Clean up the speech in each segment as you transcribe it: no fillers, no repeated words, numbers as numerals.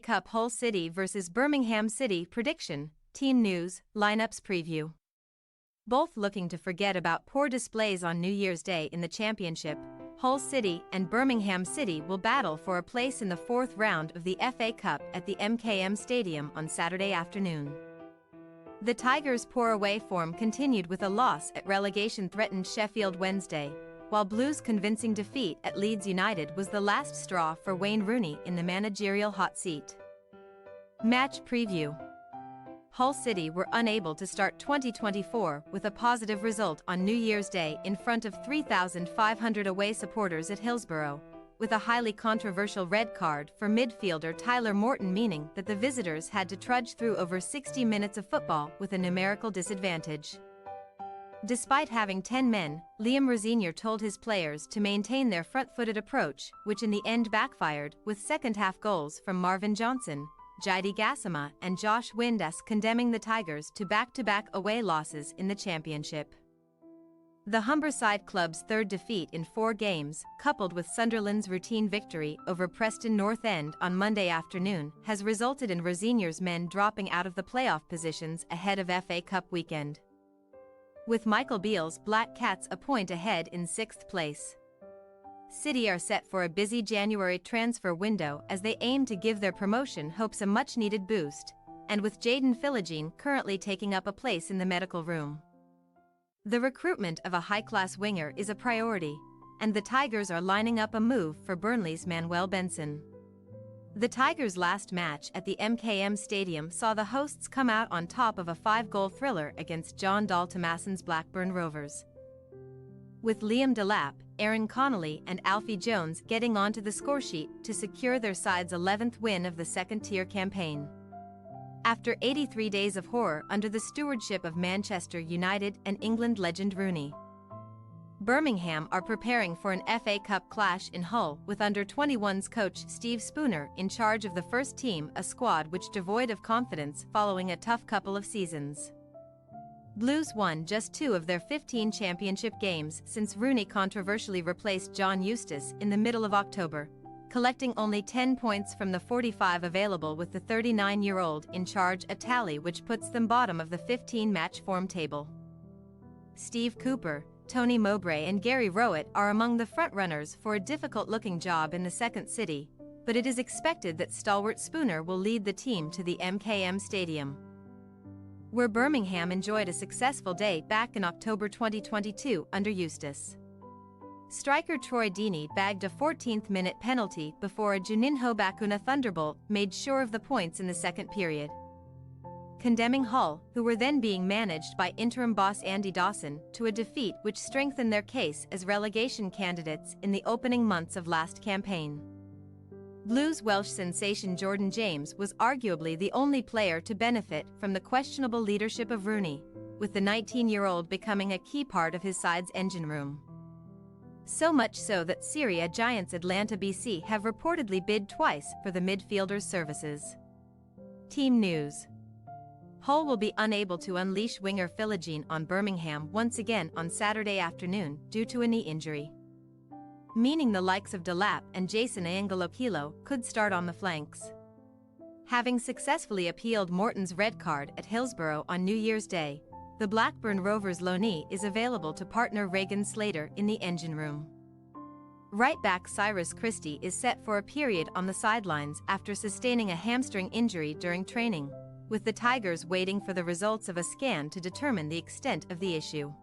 Cup Hull City vs Birmingham City prediction, team news, lineups preview. Both looking to forget about poor displays on New Year's Day in the Championship, Hull City and Birmingham City will battle for a place in the fourth round of the FA Cup at the MKM Stadium on Saturday afternoon. The Tigers' poor away form continued with a loss at relegation-threatened Sheffield Wednesday, while Blues' convincing defeat at Leeds United was the last straw for Wayne Rooney in the managerial hot seat. Match preview. Hull City were unable to start 2024 with a positive result on New Year's Day in front of 3,500 away supporters at Hillsborough, with a highly controversial red card for midfielder Tyler Morton meaning that the visitors had to trudge through over 60 minutes of football with a numerical disadvantage. Despite having 10 men, Liam Rosenior told his players to maintain their front-footed approach, which in the end backfired, with second-half goals from Marvin Johnson, Jaidi Gassama and Josh Windass condemning the Tigers to back-to-back away losses in the Championship. The Humberside club's third defeat in 4 games, coupled with Sunderland's routine victory over Preston North End on Monday afternoon, has resulted in Rosenior's men dropping out of the playoff positions ahead of FA Cup weekend, with Michael Beale's Black Cats a point ahead in 6th place. City are set for a busy January transfer window as they aim to give their promotion hopes a much-needed boost, and with Jayden Philogene currently taking up a place in the medical room. The recruitment of a high-class winger is a priority, and the Tigers are lining up a move for Burnley's Manuel Benson. The Tigers' last match at the MKM Stadium saw the hosts come out on top of a 5-goal thriller against John Dahl Tomasson's Blackburn Rovers, with Liam Delap, Aaron Connolly and Alfie Jones getting onto the scoresheet to secure their side's 11th win of the second-tier campaign. After 83 days of horror under the stewardship of Manchester United and England legend Rooney, Birmingham are preparing for an FA Cup clash in Hull with under-21s coach Steve Spooner in charge of the first team, a squad which devoid of confidence following a tough couple of seasons. Blues won just 2 of their 15 championship games since Rooney controversially replaced John Eustace in the middle of October, collecting only 10 points from the 45 available with the 39-year-old in charge, a tally which puts them bottom of the 15-match form table. Steve Cooper, Tony Mowbray and Gary Rowett are among the frontrunners for a difficult-looking job in the second city, but it is expected that stalwart Spooner will lead the team to the MKM Stadium, where Birmingham enjoyed a successful day back in October 2022 under Eustace. Striker Troy Deeney bagged a 14th-minute penalty before a Juninho Bakuna thunderbolt made sure of the points in the second period, condemning Hull, who were then being managed by interim boss Andy Dawson, to a defeat which strengthened their case as relegation candidates in the opening months of last campaign. Blues Welsh sensation Jordan James was arguably the only player to benefit from the questionable leadership of Rooney, with the 19-year-old becoming a key part of his side's engine room. So much so that Serie A giants Atlanta BC have reportedly bid twice for the midfielder's services. Team news. Hull will be unable to unleash winger Philogene on Birmingham once again on Saturday afternoon due to a knee injury, meaning the likes of Delap and Jason Angelokilo could start on the flanks. Having successfully appealed Morton's red card at Hillsborough on New Year's Day, the Blackburn Rovers loanee is available to partner Regan Slater in the engine room. Right-back Cyrus Christie is set for a period on the sidelines after sustaining a hamstring injury during training, with the Tigers waiting for the results of a scan to determine the extent of the issue.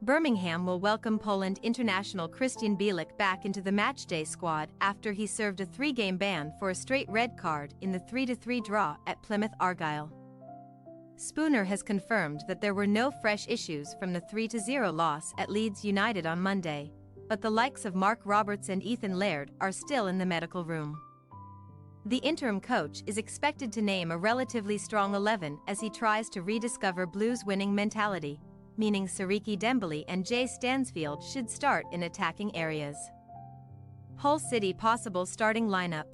Birmingham will welcome Poland international Christian Bielik back into the matchday squad after he served a 3-game ban for a straight red card in the 3-3 draw at Plymouth Argyle. Spooner has confirmed that there were no fresh issues from the 3-0 loss at Leeds United on Monday, but the likes of Mark Roberts and Ethan Laird are still in the medical room. The interim coach is expected to name a relatively strong 11 as he tries to rediscover Blues' winning mentality, meaning Sariki Dembele and Jay Stansfield should start in attacking areas. Hull City possible starting lineup: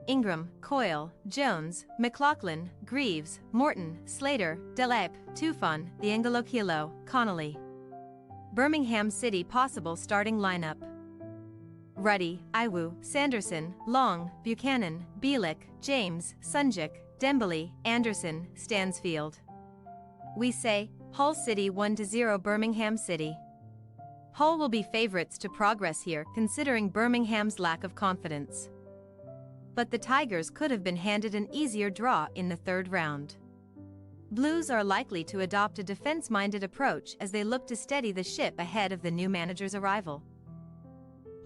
Ingram, Coyle, Jones, McLaughlin, Greaves, Morton, Slater, Delap, Tufan, Angelokilo, Connolly. Birmingham City possible starting lineup: Ruddy, Iwu, Sanderson, Long, Buchanan, Bielik, James, Sunjic, Dembele, Anderson, Stansfield. We say, Hull City 1-0 Birmingham City. Hull will be favourites to progress here considering Birmingham's lack of confidence. But the Tigers could have been handed an easier draw in the third round. Blues are likely to adopt a defence-minded approach as they look to steady the ship ahead of the new manager's arrival.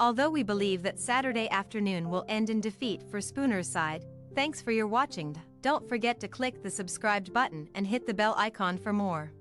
Although we believe that Saturday afternoon will end in defeat for Spooner's side, thanks for your watching. Don't forget to click the subscribed button and hit the bell icon for more.